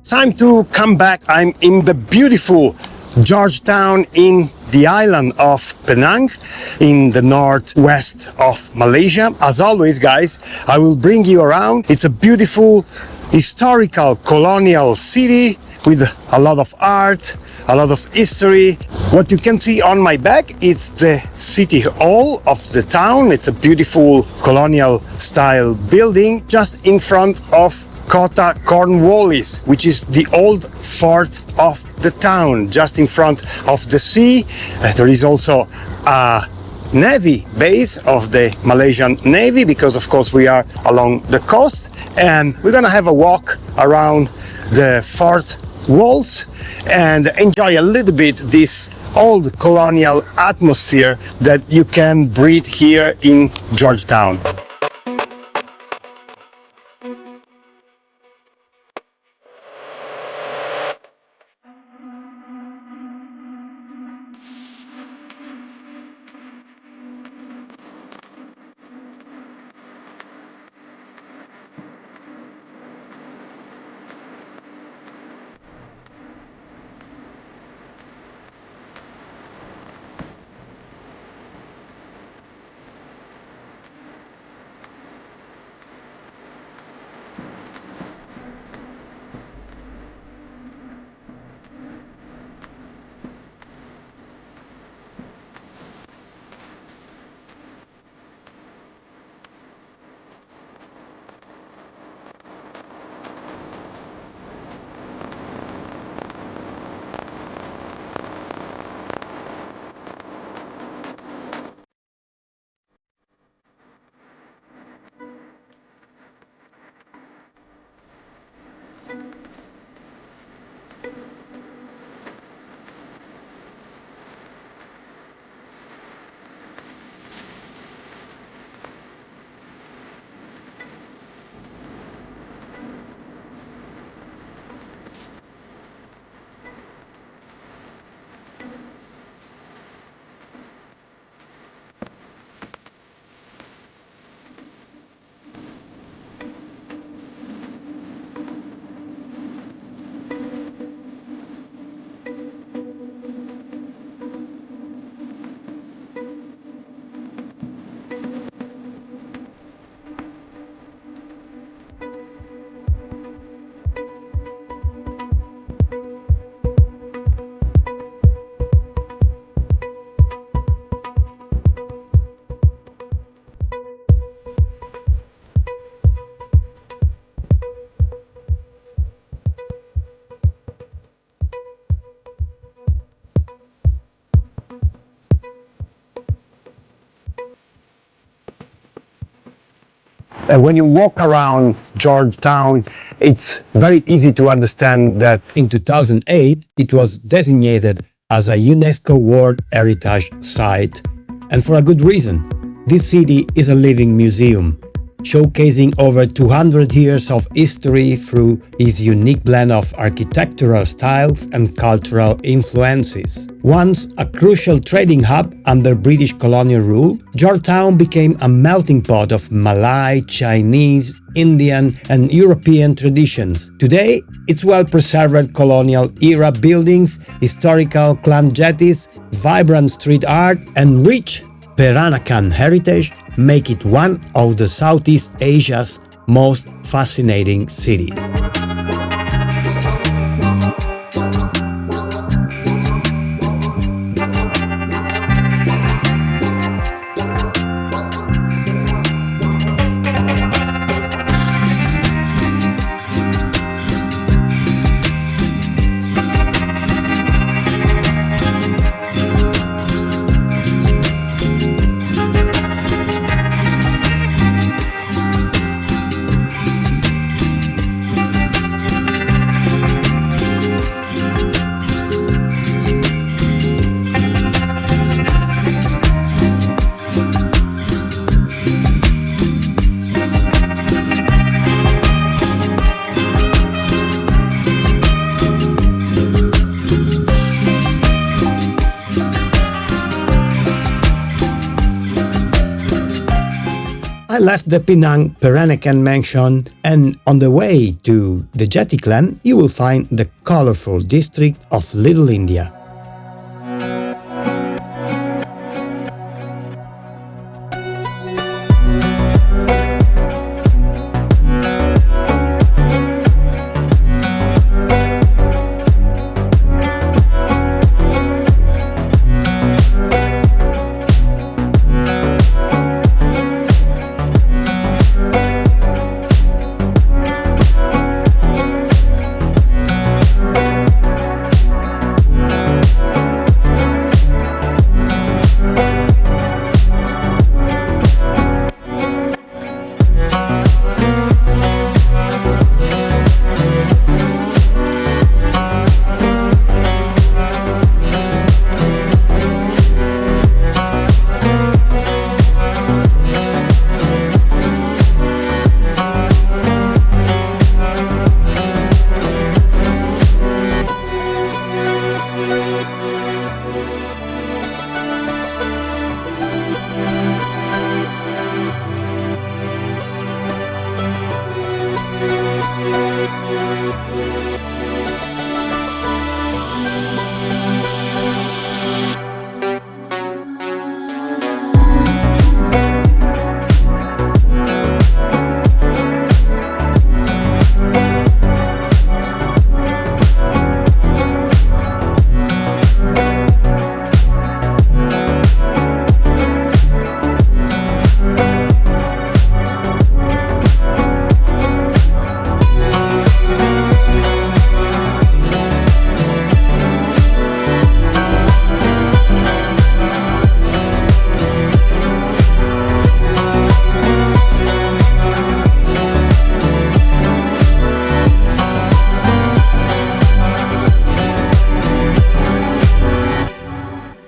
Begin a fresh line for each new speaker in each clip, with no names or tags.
Time to come back. I'm in the beautiful Georgetown in the island of Penang in the northwest of Malaysia. As always, guys, I will bring you around. It's a beautiful historical colonial city with a lot of art, a lot of history. What you can see on my back, it's the city hall of the town. It's a beautiful colonial style building just in front of Kota Cornwallis, which is the old fort of the town, just in front of the sea. There is also a Navy base of the Malaysian Navy, because of course we are along the coast, and we're gonna have a walk around the fort walls and enjoy a little bit this old colonial atmosphere that you can breathe here in Georgetown. When you walk around Georgetown, it's very easy to understand that in 2008 it was designated as a UNESCO World Heritage Site, and for a good reason. This city is a living museum, showcasing over 200 years of history through its unique blend of architectural styles and cultural influences. Once a crucial trading hub under British colonial rule, Georgetown became a melting pot of Malay, Chinese, Indian and European traditions. Today, its well-preserved colonial-era buildings, historical clan jetties, vibrant street art and rich Peranakan heritage make it one of the Southeast Asia's most fascinating cities. left the Penang Peranakan mansion, and on the way to the Jetty clan you will find the colorful district of Little India.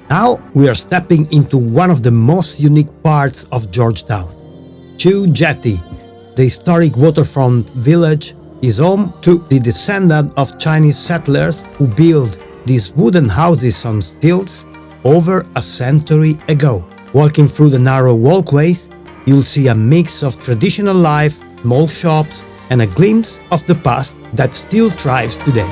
Now we are stepping into one of the most unique parts of Georgetown. Chew Jetty, the historic waterfront village, is home to the descendant of Chinese settlers who built these wooden houses on stilts over a century ago. Walking through the narrow walkways, you'll see a mix of traditional life, small shops, and a glimpse of the past that still thrives today.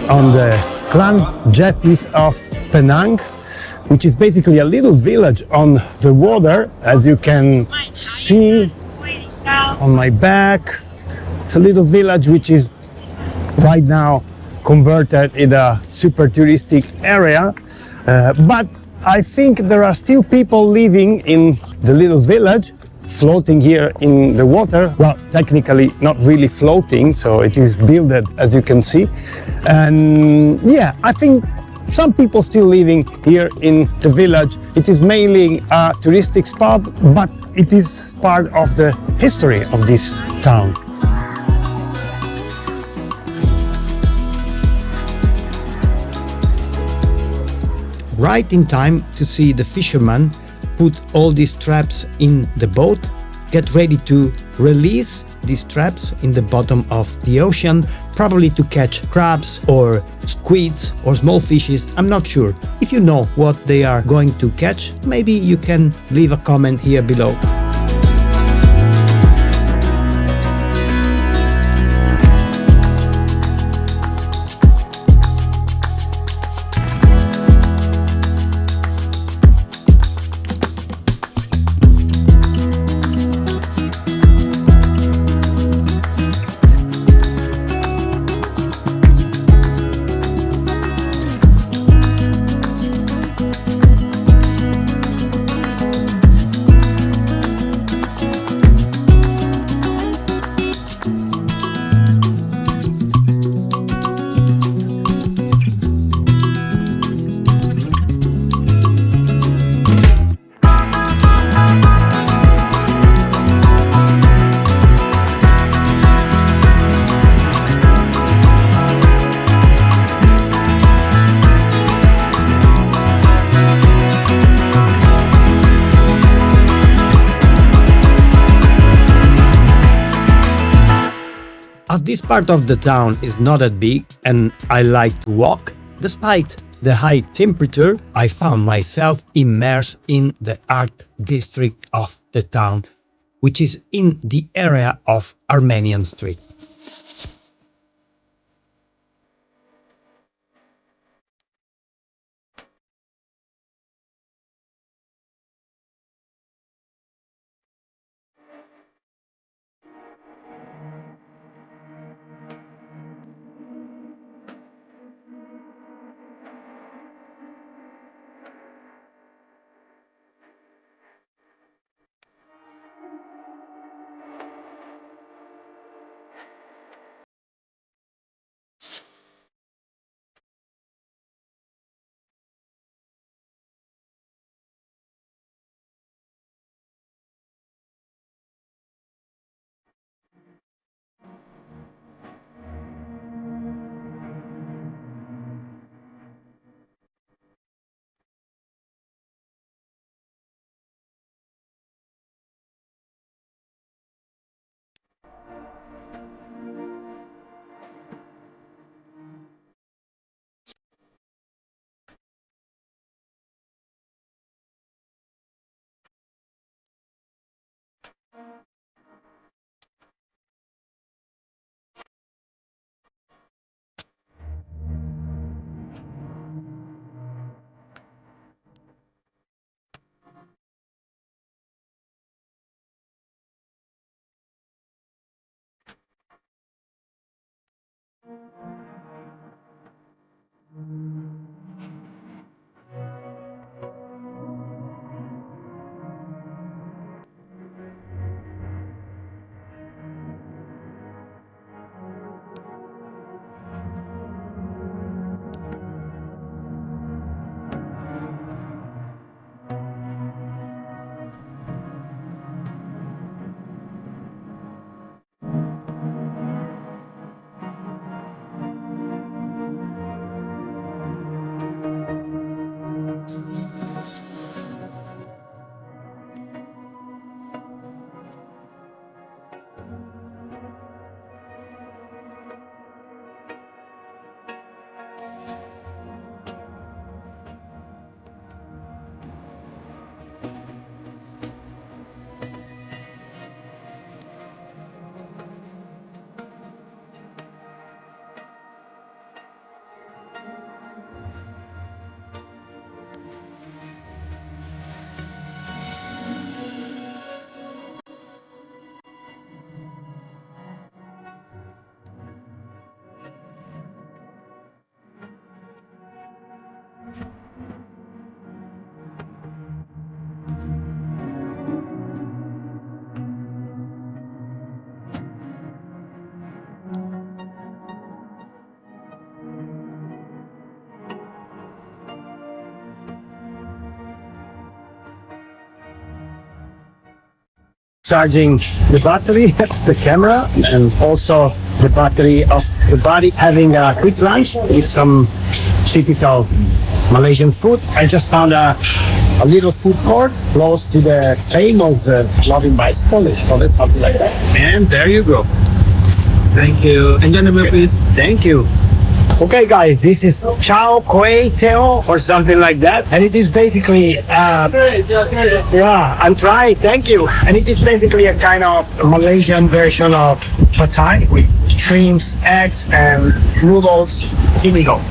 On the Grand Jetties of Penang, which is basically a little village on the water, as you can see on my back. It's a little village which is right now converted in a super touristic area, but I think there are still people living in the little village, floating here in the water. Well, technically not really floating, so it is builded, as you can see. And yeah, I think some people still living here in the village. It is mainly a touristic spot, but it is part of the history of this town.
right in time to see the fisherman put all these traps in the boat, get ready to release these traps in the bottom of the ocean, probably to catch crabs or squids or small fishes. I'm not sure. If you know what they are going to catch, maybe you can leave a comment here below. As this part of the town is not that big and I like to walk, despite the high temperature, I found myself immersed in the art district of the town, which is in the area of Armenian Street.
Charging the battery, the camera, and also the battery of the body, having a quick lunch with some typical Malaysian food. I just found a little food court close to the famous Loving Bicycle, call it something like that. And there you go.
Thank you. And gentlemen, please.
Thank you. Okay, guys, this is Chow Kueh Teo or something like that, and it is basically yeah, I'm trying. Thank you. And it is basically a kind of Malaysian version of pad thai with shrimps, eggs, and noodles. Here we go.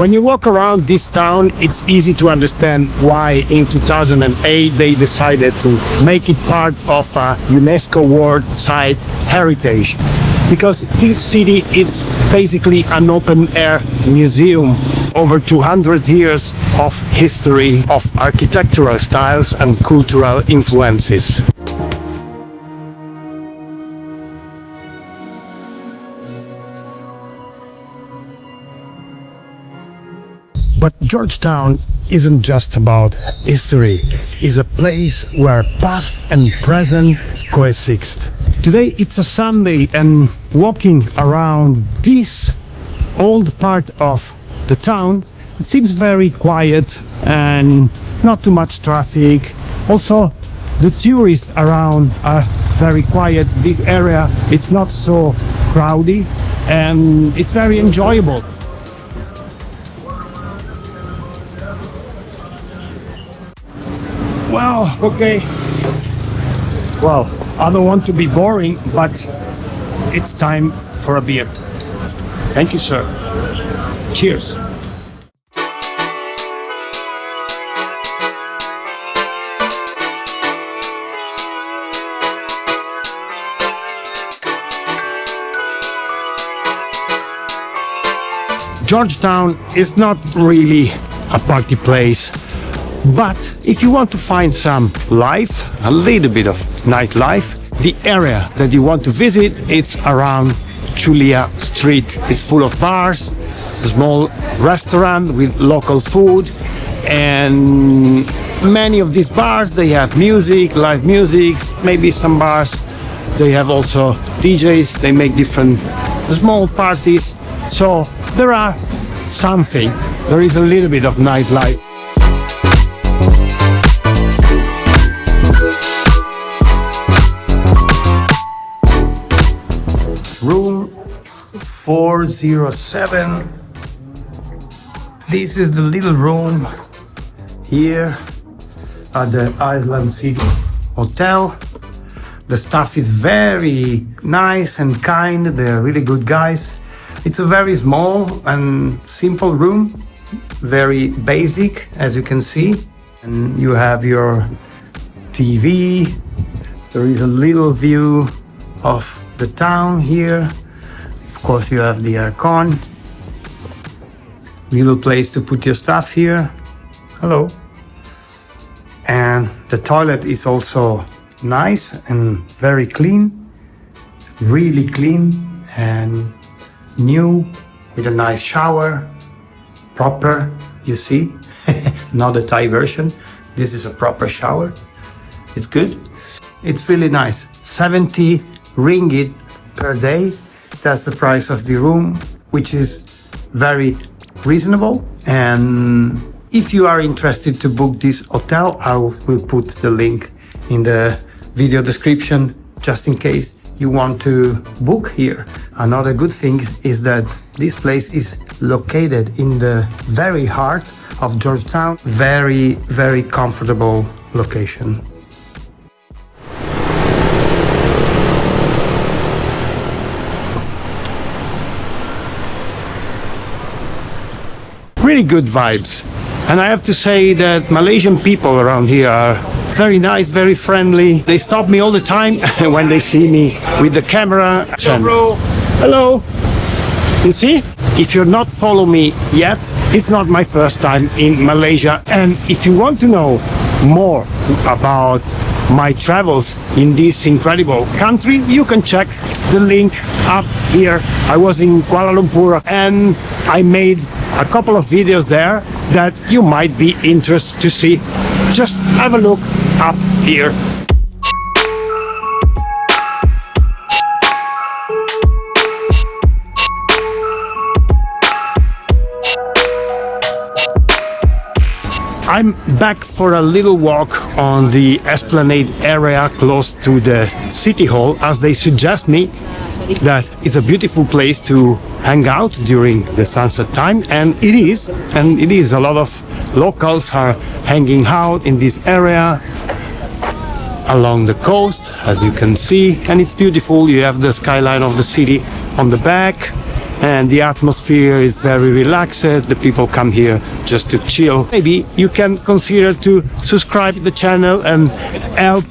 When you walk around this town, it's easy to understand why in 2008 they decided to make it part of a UNESCO World Site Heritage. Because this city is basically an open-air museum, over 200 years of history of architectural styles and cultural influences. But Georgetown isn't just about history. It's a place where past and present coexist. Today it's a Sunday, and walking around this old part of the town, it seems very quiet and not too much traffic. Also, the tourists around are very quiet. This area, it's not so crowded and it's very enjoyable. Well, okay. Well, I don't want to be boring, but it's time for a beer. Thank you, sir. Cheers. Georgetown is not really a party place. But if you want to find some life, a little bit of nightlife, the area that you want to visit, it's around Chulia Street. It's full of bars, a small restaurant with local food, and many of these bars, they have music, live music, maybe some bars. They have also DJs, they make different small parties. So there is a little bit of nightlife. Room 407. This is the little room here at the Island City Hotel. The staff is very nice and kind. They're really good guys. It's a very small and simple room, very basic, as you can see. And you have your TV. There is a little view of the town here. Of course, you have the aircon. Little place to put your stuff here. Hello. And the toilet is also nice and very clean, really clean and new, with a nice shower, proper, you see. Not the Thai version. This is a proper shower. It's good. It's really nice. 70 ringgit per day. That's the price of the room, which is very reasonable. And if you are interested to book this hotel, I will put the link in the video description, just in case you want to book here. Another good thing is that
This place is located in the very heart of Georgetown. Very, very comfortable location. Really good vibes. And I have to say that Malaysian people around here are very nice, very friendly. They stop me all the time when they see me with the camera. Hello, bro. Hello. You see, if you're not follow me yet, it's not my first time in Malaysia. And if you want to know more about my travels in this incredible country, you can check the link up here. I was in Kuala Lumpur and I made a couple of videos there that you might be interested to see. Just have a look up here. I'm back for a little walk on the Esplanade area close to the City Hall, as they suggest me that it's a beautiful place to hang out during the sunset time, and it is. A lot of locals are hanging out in this area along the coast, as you can see, and it's beautiful. You have the skyline of the city on the back, and the atmosphere is very relaxed. The people come here just to chill. Maybe you can consider to subscribe to the channel and help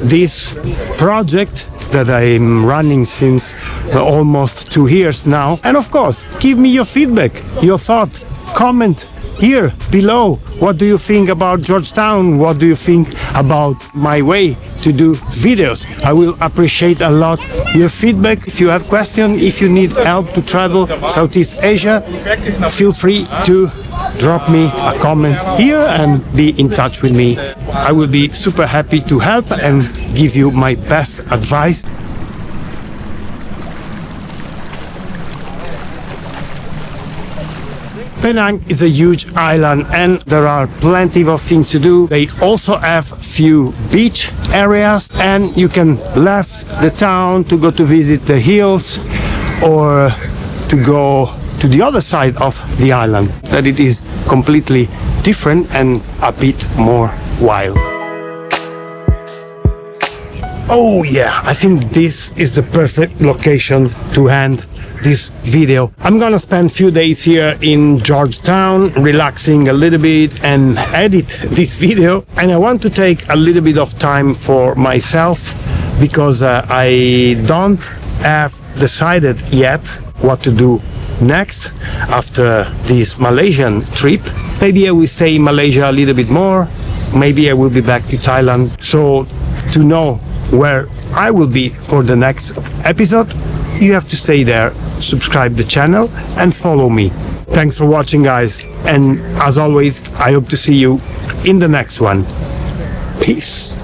this project that I'm running since almost 2 years now. And of course, give me your feedback, your thought, comment here below. What do you think about Georgetown? What do you think about my way to do videos? I will appreciate a lot your feedback. If you have questions, if you need help to travel Southeast Asia, feel free to drop me a comment here and be in touch with me. I will be super happy to help and give you my best advice. Penang is a huge island and there are plenty of things to do. They also have few beach areas and you can leave the town to go to visit the hills or to go to the other side of the island, that it is completely different and a bit more wild. Oh yeah, I think this is the perfect location to end this video. I'm gonna spend few days here in Georgetown, relaxing a little bit and edit this video. And I want to take a little bit of time for myself because I don't have decided yet what to do next after this Malaysian trip. Maybe I will stay in Malaysia a little bit more. Maybe I will be back to Thailand. So to know where I will be for the next episode, you have to stay there, subscribe the channel and follow me. Thanks for watching, guys, and as always, I hope to see you in the next one. Peace.